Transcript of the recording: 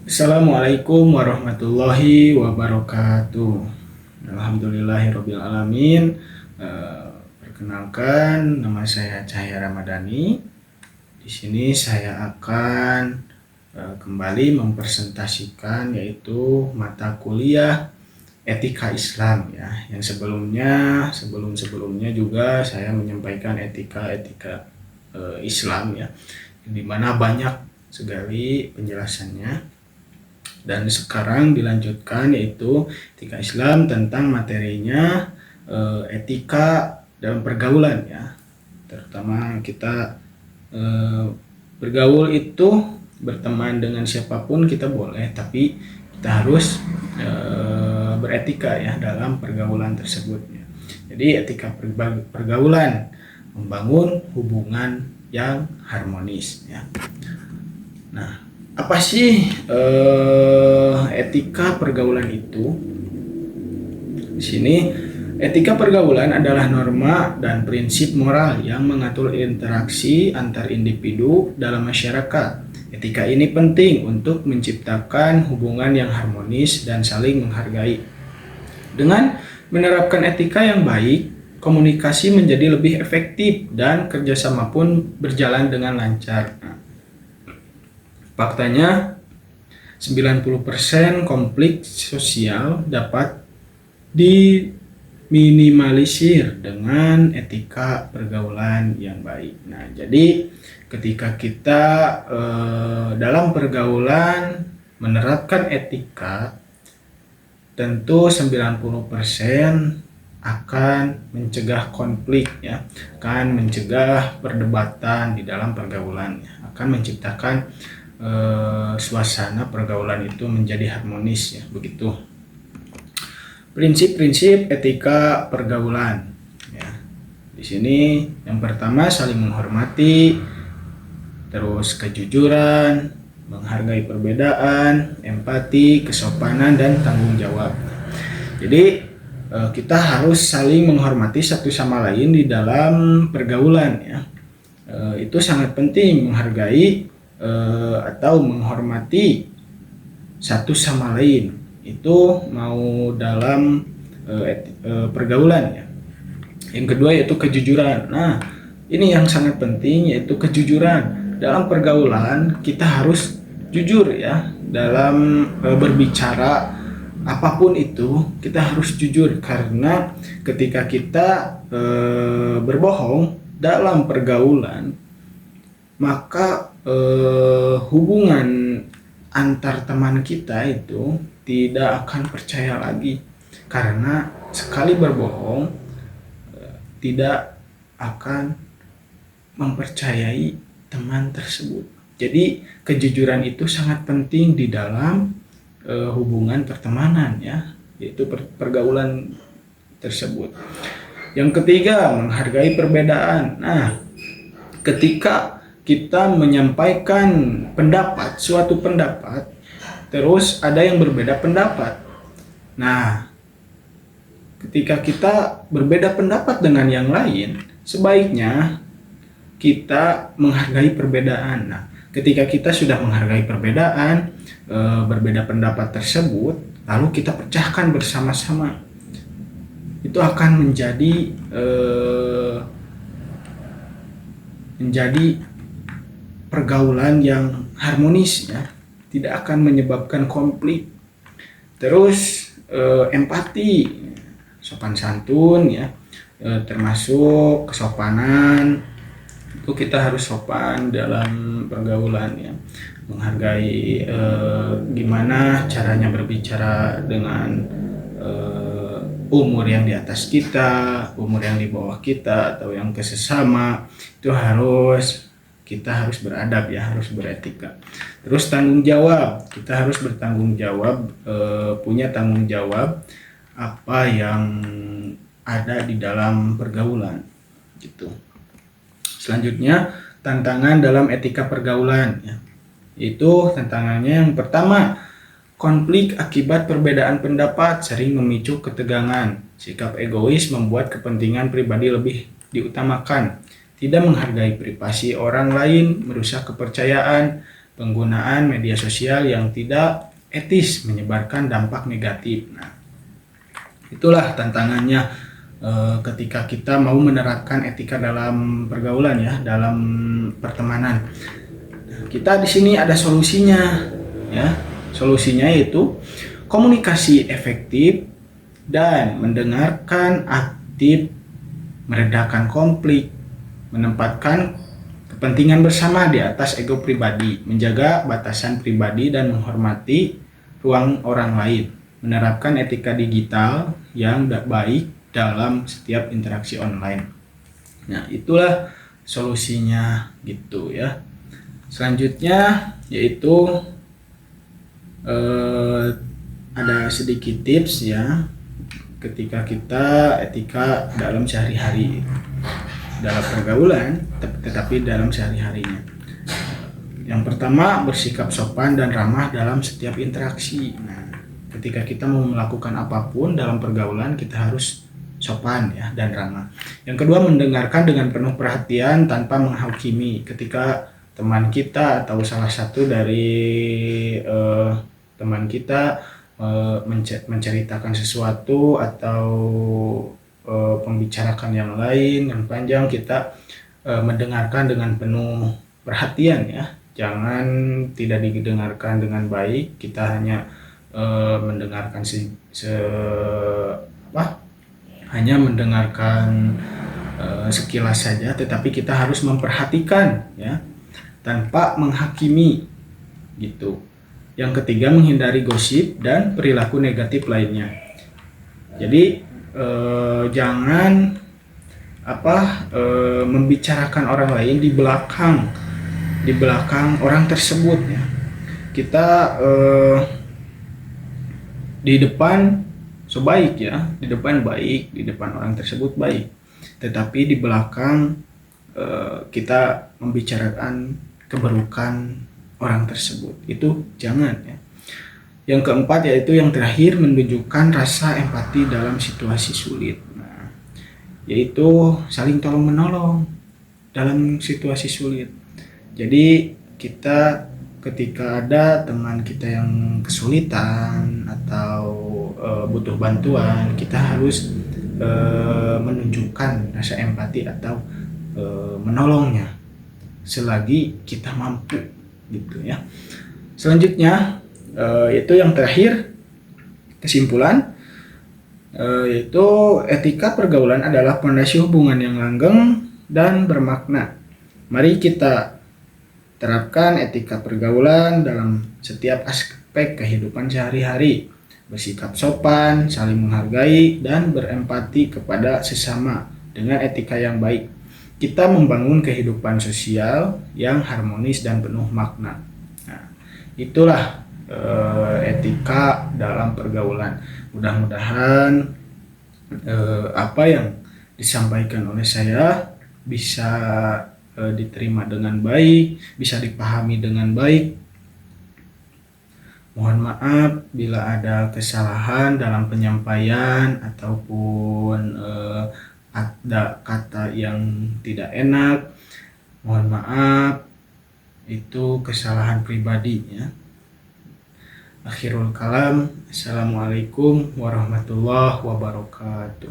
Assalamualaikum warahmatullahi wabarakatuh. Alhamdulillahirabbil alamin. Perkenalkan, nama saya Cahya Ramadhani. Di sini saya akan kembali mempresentasikan yaitu mata kuliah etika Islam ya. Yang sebelumnya juga saya menyampaikan etika Islam ya, di mana banyak sekali penjelasannya. Dan sekarang dilanjutkan yaitu etika Islam tentang materinya etika dalam pergaulan ya. Terutama kita bergaul itu berteman dengan siapapun kita boleh, tapi kita harus beretika ya dalam pergaulan tersebut ya. Jadi etika pergaulan membangun hubungan yang harmonis ya. Nah, apa sih etika pergaulan itu? Di sini etika pergaulan adalah norma dan prinsip moral yang mengatur interaksi antar individu dalam masyarakat. Etika ini penting untuk menciptakan hubungan yang harmonis dan saling menghargai. Dengan menerapkan etika yang baik, komunikasi menjadi lebih efektif dan kerjasama pun berjalan dengan lancar. Faktanya, 90% konflik sosial dapat diminimalisir dengan etika pergaulan yang baik. Nah, jadi ketika kita dalam pergaulan menerapkan etika, tentu 90% akan mencegah konflik ya, akan mencegah perdebatan di dalam pergaulan, akan menciptakan suasana pergaulan itu menjadi harmonis ya, begitu. Prinsip-prinsip etika pergaulan ya. Di sini yang pertama saling menghormati, terus kejujuran, menghargai perbedaan, empati, kesopanan dan tanggung jawab. Jadi kita harus saling menghormati satu sama lain di dalam pergaulan ya. Itu sangat penting, menghargai atau menghormati satu sama lain itu mau dalam pergaulan ya. Yang kedua yaitu kejujuran. Nah, ini yang sangat penting yaitu kejujuran. Dalam pergaulan kita harus jujur ya, dalam berbicara apapun itu kita harus jujur, karena ketika kita berbohong dalam pergaulan, maka hubungan antar teman kita itu tidak akan percaya lagi, karena sekali berbohong tidak akan mempercayai teman tersebut. Jadi kejujuran itu sangat penting di dalam hubungan pertemanan ya, yaitu pergaulan tersebut. Yang ketiga, menghargai perbedaan. Nah, ketika kita menyampaikan pendapat, suatu pendapat, terus ada yang berbeda pendapat. Nah, ketika kita berbeda pendapat dengan yang lain, sebaiknya kita menghargai perbedaan. Nah, ketika kita sudah menghargai perbedaan, berbeda pendapat tersebut, lalu kita pecahkan bersama-sama, itu akan menjadi pergaulan yang harmonis ya, tidak akan menyebabkan konflik. Terus empati, sopan santun ya, termasuk kesopanan, itu kita harus sopan dalam pergaulan ya, menghargai gimana caranya berbicara dengan umur yang di atas kita, umur yang di bawah kita, atau yang kesesama, itu kita harus beradab ya, harus beretika. Terus tanggung jawab, kita harus bertanggung jawab, punya tanggung jawab apa yang ada di dalam pergaulan gitu. Selanjutnya, tantangan dalam etika pergaulan ya. Itu tantangannya yang pertama, konflik akibat perbedaan pendapat sering memicu ketegangan. Sikap egois membuat kepentingan pribadi lebih diutamakan. Tidak menghargai privasi orang lain, merusak kepercayaan, penggunaan media sosial yang tidak etis menyebarkan dampak negatif. Nah, itulah tantangannya ketika kita mau menerapkan etika dalam pergaulan ya, dalam pertemanan. Kita di sini ada solusinya ya. Solusinya yaitu komunikasi efektif dan mendengarkan aktif, meredakan konflik, menempatkan kepentingan bersama di atas ego pribadi, menjaga batasan pribadi dan menghormati ruang orang lain, menerapkan etika digital yang baik dalam setiap interaksi online. Nah, itulah solusinya gitu ya. Selanjutnya yaitu ada sedikit tips ya ketika kita etika dalam sehari-hari, dalam pergaulan, tetapi dalam sehari-harinya. Yang pertama, bersikap sopan dan ramah dalam setiap interaksi. Nah, ketika kita mau melakukan apapun dalam pergaulan, kita harus sopan ya dan ramah. Yang kedua, mendengarkan dengan penuh perhatian tanpa menghakimi. Ketika teman kita atau salah satu dari teman kita menceritakan sesuatu atau membicarakan yang lain yang panjang, kita mendengarkan dengan penuh perhatian ya. Jangan tidak didengarkan dengan baik, kita hanya mendengarkan hanya mendengarkan sekilas saja, tetapi kita harus memperhatikan ya tanpa menghakimi gitu. Yang ketiga, menghindari gosip dan perilaku negatif lainnya. Jadi jangan membicarakan orang lain di belakang orang tersebut ya. Kita di depan baik ya, di depan baik, di depan orang tersebut baik, tetapi di belakang kita membicarakan keburukan orang tersebut, itu jangan ya. Yang keempat yaitu yang terakhir, menunjukkan rasa empati dalam situasi sulit. Nah, yaitu saling tolong menolong dalam situasi sulit. Jadi kita ketika ada teman kita yang kesulitan atau butuh bantuan, kita harus menunjukkan rasa empati atau menolongnya selagi kita mampu gitu ya. Selanjutnya itu yang terakhir, kesimpulan yaitu etika pergaulan adalah pondasi hubungan yang langgeng dan bermakna. Mari kita terapkan etika pergaulan dalam setiap aspek kehidupan sehari-hari, bersikap sopan, saling menghargai, dan berempati kepada sesama. Dengan etika yang baik, kita membangun kehidupan sosial yang harmonis dan penuh makna. Nah, itulah etika dalam pergaulan. Mudah-mudahan apa yang disampaikan oleh saya bisa diterima dengan baik, bisa dipahami dengan baik. Mohon maaf bila ada kesalahan dalam penyampaian ataupun ada kata yang tidak enak. Mohon maaf, itu kesalahan pribadi ya. Akhirul kalam, assalamualaikum warahmatullahi wabarakatuh.